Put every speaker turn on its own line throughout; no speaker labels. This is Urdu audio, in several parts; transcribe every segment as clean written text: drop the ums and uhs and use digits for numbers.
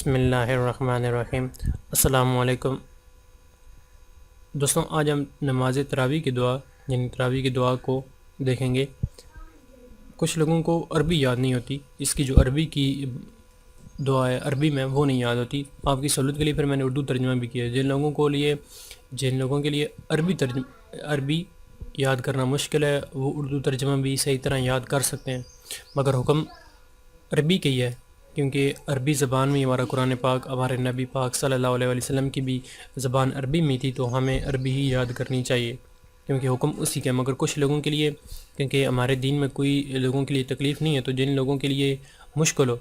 بسم اللہ الرحمن الرحیم۔ السلام علیکم دوستوں، آج ہم نماز تراویح کی دعا یعنی تراویح کی دعا کو دیکھیں گے۔ کچھ لوگوں کو عربی یاد نہیں ہوتی، اس کی جو عربی کی دعا ہے عربی میں وہ نہیں یاد ہوتی۔ آپ کی سہولت کے لیے پھر میں نے اردو ترجمہ بھی کیا ہے۔ جن لوگوں کے لیے عربی یاد کرنا مشکل ہے وہ اردو ترجمہ بھی صحیح طرح یاد کر سکتے ہیں، مگر حکم عربی کا ہی ہے، کیونکہ عربی زبان میں ہمارا قرآن پاک، ہمارے نبی پاک صلی اللہ علیہ وسلم کی بھی زبان عربی میں تھی، تو ہمیں عربی ہی یاد کرنی چاہیے کیونکہ حکم اسی کا ہے۔ مگر کچھ لوگوں کے لیے، کیونکہ ہمارے دین میں کوئی لوگوں کے لیے تکلیف نہیں ہے، تو جن لوگوں کے لیے مشکل ہو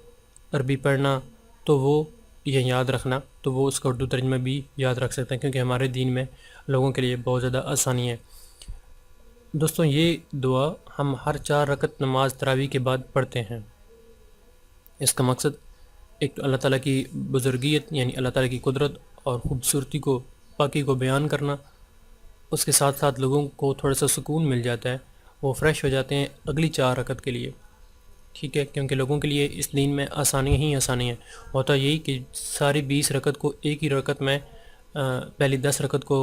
عربی پڑھنا تو وہ یہ یاد رکھنا، تو وہ اس کا اردو ترجمہ بھی یاد رکھ سکتے ہیں، کیونکہ ہمارے دین میں لوگوں کے لیے بہت زیادہ آسانی ہے۔ دوستوں، یہ دعا ہم ہر 4 رکعت نماز تراویح کے بعد پڑھتے ہیں۔ اس کا مقصد ایک تو اللہ تعالیٰ کی بزرگیت یعنی اللہ تعالیٰ کی قدرت اور خوبصورتی کو، پاکی کو بیان کرنا، اس کے ساتھ ساتھ لوگوں کو تھوڑا سا سکون مل جاتا ہے، وہ فریش ہو جاتے ہیں اگلی 4 رکعت کے لیے، ٹھیک ہے، کیونکہ لوگوں کے لیے اس دین میں آسانی ہی آسانی ہے۔ ہوتا یہی کہ ساری 20 رکعت کو ایک ہی رکعت میں، پہلی 10 رکعت کو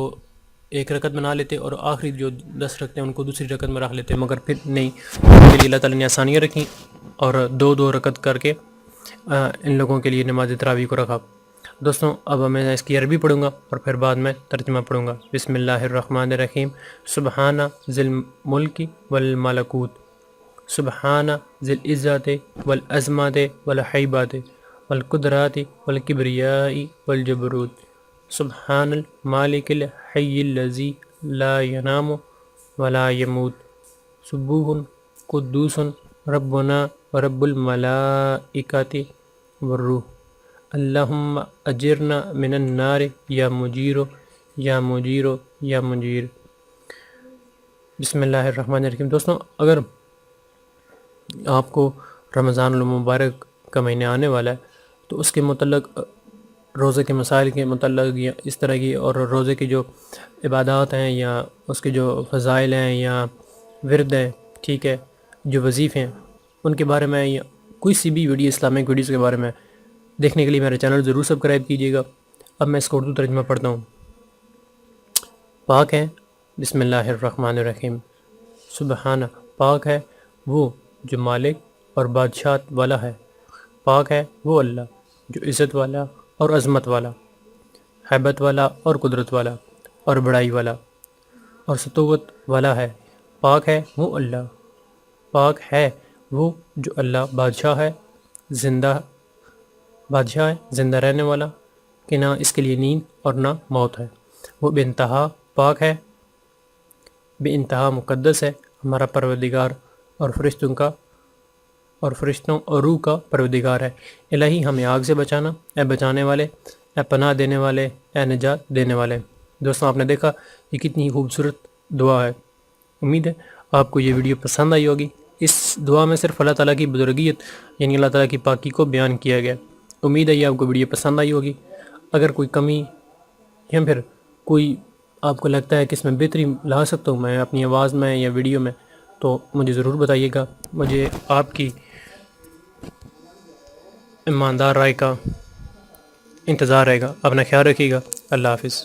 ایک رکعت بنا لیتے اور آخری جو 10 رکعتیں ہیں ان کو دوسری رکعت میں رکھ لیتے، مگر پھر نہیں، ان کے لیے اللہ تعالیٰ نے آسانیاں رکھیں اور 2 رکعت کر کے ان لوگوں کے لیے نماز تراویح کو رکھا۔ دوستوں، اب میں اس کی عربی پڑھوں گا اور پھر بعد میں ترجمہ پڑھوں گا۔ بسم اللہ الرحمن الرحیم۔ سبحان ذی الملک والملکوت، سبحان ذی العزت والعظمت والہیبت والقدرت والکبریاء والجبروت، سبحان المالک الحی الذی لا ینام ولا یموت، سبوح قدوس ربنا ورب الملائکۃ والروح، اللہم اجرنا من النار یا مجیر یا مجیر یا مجیر۔ بسم اللہ الرحمن الرحیم۔ دوستوں، اگر آپ کو رمضان المبارک کا مہینہ آنے والا ہے تو اس کے متعلق، روزے کے مسائل کے متعلق یا اس طرح کی، اور روزے کی جو عبادات ہیں یا اس کے جو فضائل ہیں یا ورد ہیں، ٹھیک ہے، جو وظیفے ہیں، ان کے بارے میں یا کوئی سی بھی ویڈیو، اسلامک ویڈیوز کے بارے میں دیکھنے کے لیے میرے چینل ضرور سبسکرائب کیجیے گا۔ اب میں اس کو اردو ترجمہ پڑھتا ہوں۔ پاک ہے، بسم اللہ الرحمن الرحیم۔ سبحانہ، پاک ہے وہ جو مالک اور بادشاہت والا ہے، پاک ہے وہ اللہ جو عزت والا اور عظمت والا، ہیبت والا اور قدرت والا اور بڑائی والا اور سطوت والا ہے۔ پاک ہے وہ اللہ، پاک ہے وہ جو اللہ بادشاہ ہے، زندہ رہنے والا، کہ نہ اس کے لیے نیند اور نہ موت ہے۔ وہ بے انتہا پاک ہے، بے انتہا مقدس ہے، ہمارا پروردگار اور فرشتوں اور روح کا پروردگار ہے۔ الہی، ہمیں آگ سے بچانا، اے بچانے والے، اے پناہ دینے والے، اے نجات دینے والے۔ دوستوں، آپ نے دیکھا یہ کتنی خوبصورت دعا ہے۔ امید ہے آپ کو یہ ویڈیو پسند آئی ہوگی۔ اس دعا میں صرف اللہ تعالیٰ کی بزرگیت یعنی اللہ تعالیٰ کی پاکی کو بیان کیا گیا۔ امید ہے یہ آپ کو ویڈیو پسند آئی ہوگی۔ اگر کوئی کمی یا پھر کوئی آپ کو لگتا ہے کہ اس میں بہتری لا سکتا ہوں میں اپنی آواز میں یا ویڈیو میں، تو مجھے ضرور بتائیے گا۔ مجھے آپ کی ایماندار رائے کا انتظار رہے گا۔ اپنا خیال رکھیے گا۔ اللہ حافظ۔